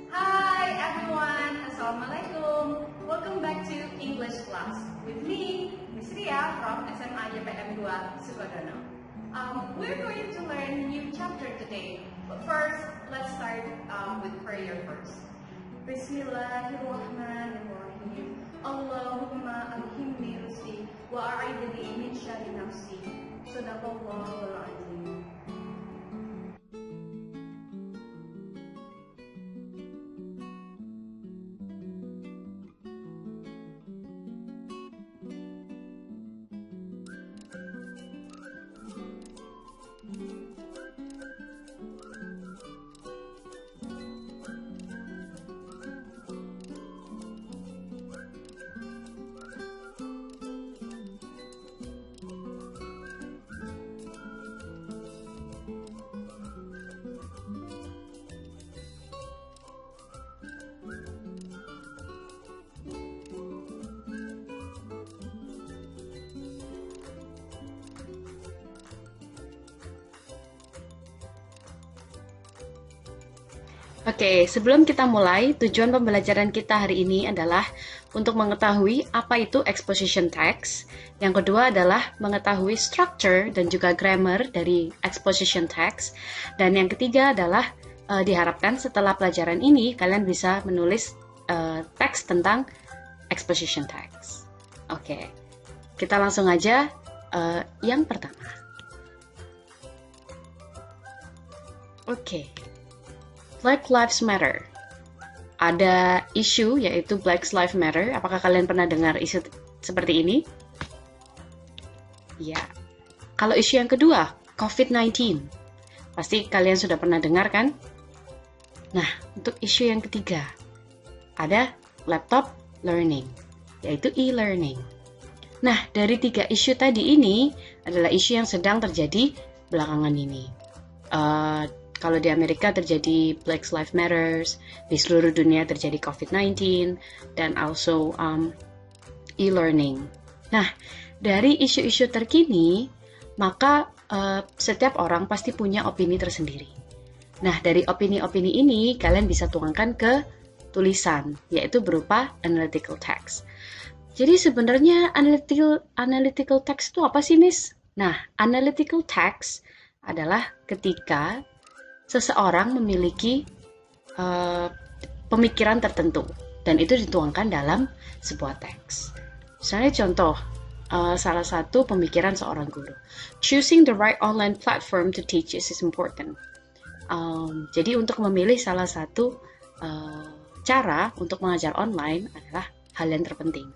Hi everyone, Assalamualaikum. Welcome back to English class with me, Miss Ria from SMA YPM 2 Sukodono. We're going to learn a new chapter today, but first, let's start with prayer first. Bismillahirrahmanirrahim. Allahumma alhimni rusdi wa a'idni min syarri nafsi. Sadaqallahul azim. Oke, sebelum kita mulai, tujuan pembelajaran kita hari ini adalah untuk mengetahui apa itu exposition text. Yang kedua adalah mengetahui structure dan juga grammar dari exposition text. Dan yang ketiga adalah diharapkan setelah pelajaran ini kalian bisa menulis teks tentang exposition text. Oke, kita langsung aja yang pertama. Oke. Black Lives Matter. Ada isu yaitu Black Lives Matter. Apakah kalian pernah dengar isu seperti ini? Ya. Kalau isu yang kedua, COVID-19. Pasti kalian sudah pernah dengar kan? Nah, untuk isu yang ketiga, ada laptop learning, yaitu e-learning. Nah, dari tiga isu tadi ini adalah isu yang sedang terjadi belakangan ini. Kalau di Amerika terjadi Black Lives Matter, di seluruh dunia terjadi COVID-19, dan also e-learning. Nah, dari isu-isu terkini, maka setiap orang pasti punya opini tersendiri. Nah, dari opini-opini ini, kalian bisa tuangkan ke tulisan, yaitu berupa analytical text. Jadi sebenarnya analytical text itu apa sih, Miss? Nah, analytical text adalah ketika seseorang memiliki pemikiran tertentu dan itu dituangkan dalam sebuah teks. Misalnya contoh, salah satu pemikiran seorang guru. Choosing the right online platform to teach is important. Jadi untuk memilih salah satu cara untuk mengajar online adalah hal yang terpenting.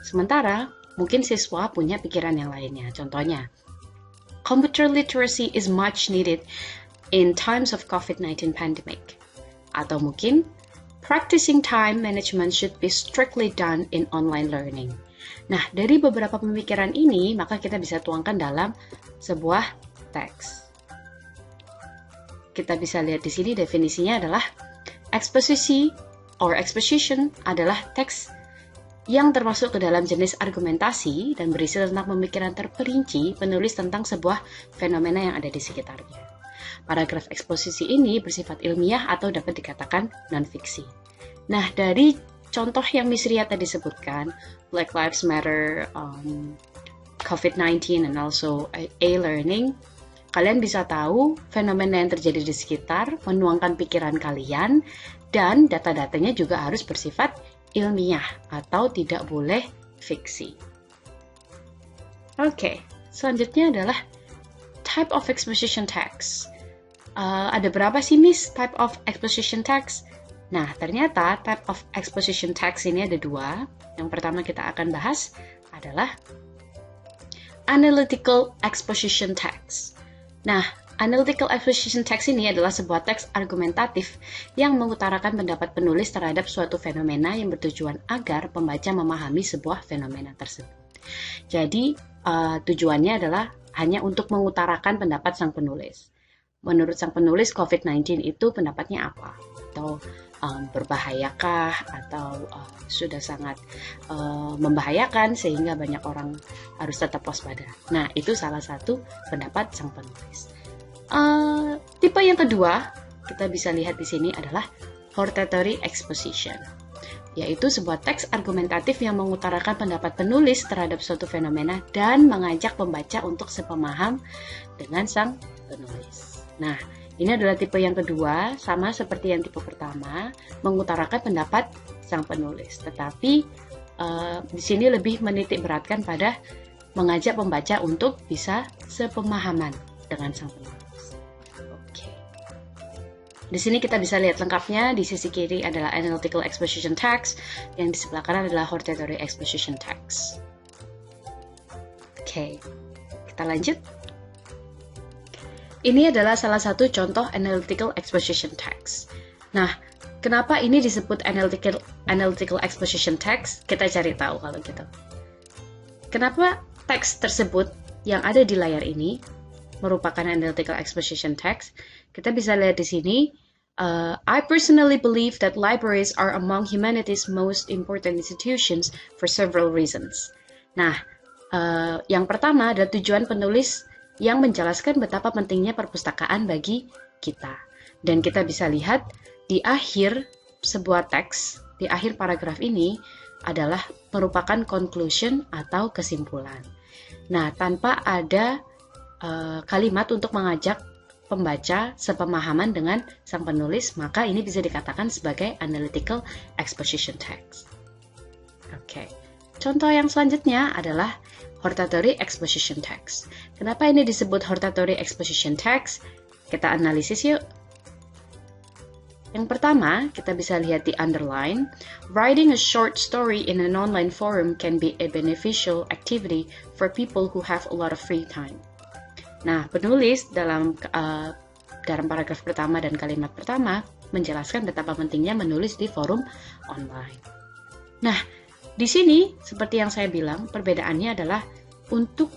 Sementara mungkin siswa punya pikiran yang lainnya. Contohnya, computer literacy is much needed in times of COVID-19 pandemic. Atau mungkin, practicing time management should be strictly done in online learning. Nah, dari beberapa pemikiran ini, maka kita bisa tuangkan dalam sebuah teks. Kita bisa lihat di sini definisinya adalah exposition adalah teks yang termasuk ke dalam jenis argumentasi dan berisi tentang pemikiran terperinci penulis tentang sebuah fenomena yang ada di sekitarnya. Paragraf eksposisi ini bersifat ilmiah atau dapat dikatakan non-fiksi. Nah, dari contoh yang Miss Ria tadi sebutkan, Black Lives Matter, COVID-19, and also e-learning, kalian bisa tahu fenomena yang terjadi di sekitar, menuangkan pikiran kalian, dan data-datanya juga harus bersifat ilmiah atau tidak boleh fiksi. Oke, selanjutnya adalah type of exposition text. Ada berapa sih, Miss, type of exposition text? Nah, ternyata type of exposition text ini ada dua. Yang pertama kita akan bahas adalah analytical exposition text. Nah, analytical exposition text ini adalah sebuah teks argumentatif yang mengutarakan pendapat penulis terhadap suatu fenomena yang bertujuan agar pembaca memahami sebuah fenomena tersebut. Jadi, tujuannya adalah hanya untuk mengutarakan pendapat sang penulis. Menurut sang penulis, COVID-19 itu pendapatnya apa? Atau berbahayakah? Atau sudah sangat membahayakan sehingga banyak orang harus tetap waspada. Nah, itu salah satu pendapat sang penulis. Tipe yang kedua, kita bisa lihat di sini adalah hortatory exposition, yaitu sebuah teks argumentatif yang mengutarakan pendapat penulis terhadap suatu fenomena dan mengajak pembaca untuk sepemaham dengan sang penulis. Nah, ini adalah tipe yang kedua, sama seperti yang tipe pertama, mengutarakan pendapat sang penulis. Tetapi di sini lebih menitik beratkan pada mengajak pembaca untuk bisa sepemahaman dengan sang penulis. Di sini kita bisa lihat lengkapnya. Di sisi kiri adalah analytical exposition text, yang di sebelah kanan adalah hortatory exposition text. Oke, kita lanjut. Ini adalah salah satu contoh analytical exposition text. Nah, kenapa ini disebut analytical exposition text? Kita cari tahu kalau gitu. Kenapa teks tersebut yang ada di layar ini merupakan analytical exposition text? Kita bisa lihat di sini. I personally believe that libraries are among humanity's most important institutions for several reasons. Nah, yang pertama adalah tujuan penulis yang menjelaskan betapa pentingnya perpustakaan bagi kita. Dan kita bisa lihat di akhir sebuah teks, di akhir paragraf ini adalah merupakan conclusion atau kesimpulan. Nah, tanpa ada kalimat untuk mengajak pembaca sepemahaman dengan sang penulis, maka ini bisa dikatakan sebagai analytical exposition text. Oke. Contoh yang selanjutnya adalah hortatory exposition text. Kenapa ini disebut hortatory exposition text? Kita analisis yuk. Yang pertama, kita bisa lihat di underline. Writing a short story in an online forum can be a beneficial activity for people who have a lot of free time. Nah, penulis dalam paragraf pertama dan kalimat pertama menjelaskan betapa pentingnya menulis di forum online. Nah, di sini seperti yang saya bilang, perbedaannya adalah untuk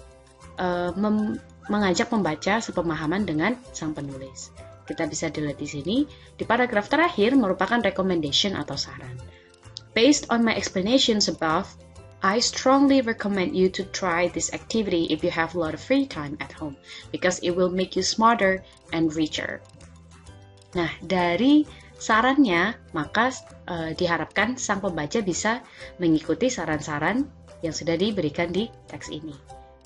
mengajak pembaca sepemahaman dengan sang penulis. Kita bisa dilihat di sini, di paragraf terakhir merupakan recommendation atau saran. Based on my explanations above, I strongly recommend you to try this activity if you have a lot of free time at home, because it will make you smarter and richer. Nah, dari sarannya, maka diharapkan sang pembaca bisa mengikuti saran-saran yang sudah diberikan di teks ini.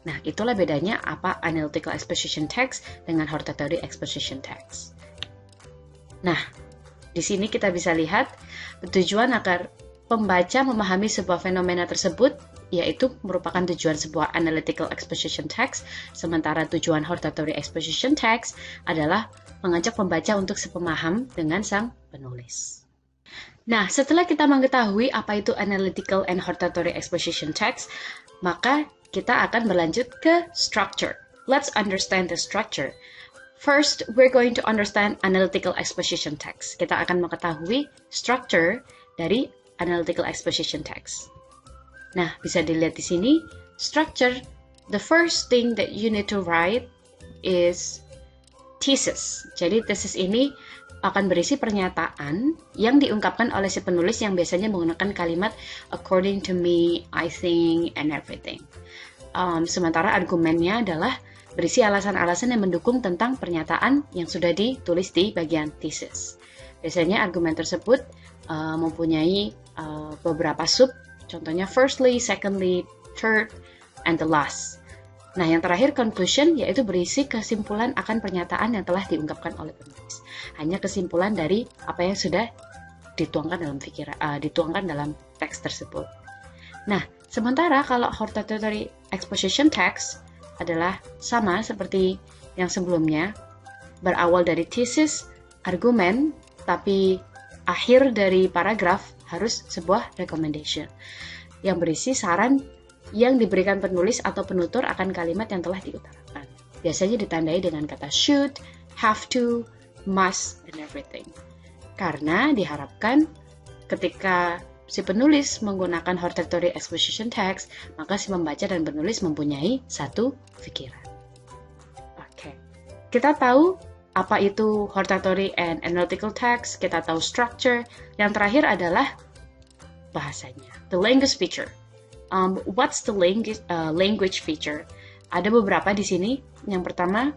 Nah, itulah bedanya apa analytical exposition text dengan hortatory exposition text. Nah, di sini kita bisa lihat tujuan agar pembaca memahami sebuah fenomena tersebut, yaitu merupakan tujuan sebuah analytical exposition text, sementara tujuan hortatory exposition text adalah mengajak pembaca untuk sepemaham dengan sang penulis. Nah, setelah kita mengetahui apa itu analytical and hortatory exposition text, maka kita akan berlanjut ke structure. Let's understand the structure. First, we're going to understand analytical exposition text. Kita akan mengetahui structure dari analytical exposition text. Nah, bisa dilihat di sini, structure, the first thing that you need to write is thesis. Jadi, thesis ini akan berisi pernyataan yang diungkapkan oleh si penulis yang biasanya menggunakan kalimat according to me, I think, and everything. Sementara argumennya adalah berisi alasan-alasan yang mendukung tentang pernyataan yang sudah ditulis di bagian thesis. Biasanya argumen tersebut mempunyai beberapa sub, contohnya firstly, secondly, third, and the last. Nah, yang terakhir conclusion, yaitu berisi kesimpulan akan pernyataan yang telah diungkapkan oleh penulis. Hanya kesimpulan dari apa yang sudah dituangkan dalam teks tersebut. Nah, sementara kalau hortatory exposition text adalah sama seperti yang sebelumnya, berawal dari thesis, argumen, tapi akhir dari paragraf harus sebuah recommendation yang berisi saran yang diberikan penulis atau penutur akan kalimat yang telah diutarakan. Biasanya ditandai dengan kata should, have to, must, and everything. Karena diharapkan ketika si penulis menggunakan hortatory exposition text, maka si pembaca dan penulis mempunyai satu pikiran. Oke. Kita tahu apa itu hortatory and analytical text, kita tahu structure. Yang terakhir adalah bahasanya, the language feature. What's the language feature? Ada beberapa di sini. Yang pertama,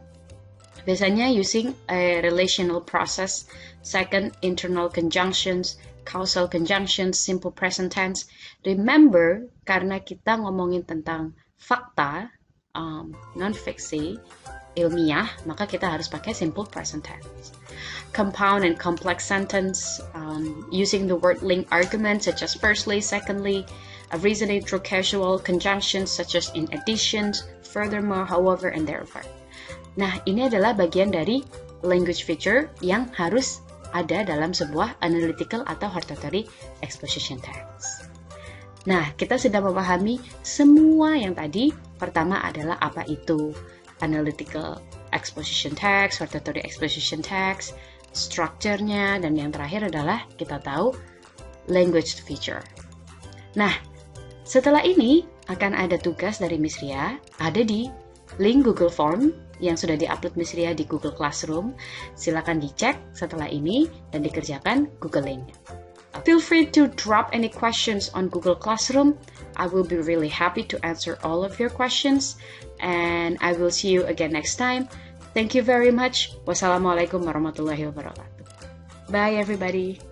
Biasanya using a relational process, second, internal conjunctions, causal conjunctions, simple present tense. Remember, karena kita ngomongin tentang fakta, non-fiksi, ilmiah, maka kita harus pakai simple present tense. Compound and complex sentence, using the word link argument such as firstly, secondly, reasoning through casual conjunctions such as in addition, furthermore, however, and therefore. Nah, ini adalah bagian dari language feature yang harus ada dalam sebuah analytical atau hortatory exposition text. Nah, kita sudah memahami semua yang tadi. Pertama adalah apa itu analytical exposition text, hortatory exposition text, strukturnya, dan yang terakhir adalah kita tahu language feature. Nah, setelah ini akan ada tugas dari Miss Ria, ada di link Google Form yang sudah di-upload Miss Ria di Google Classroom. Silakan dicek setelah ini dan dikerjakan googling. Feel free to drop any questions on Google Classroom. I will be really happy to answer all of your questions, and I will see you again next time. Thank you very much. Wassalamualaikum warahmatullahi wabarakatuh. Bye everybody.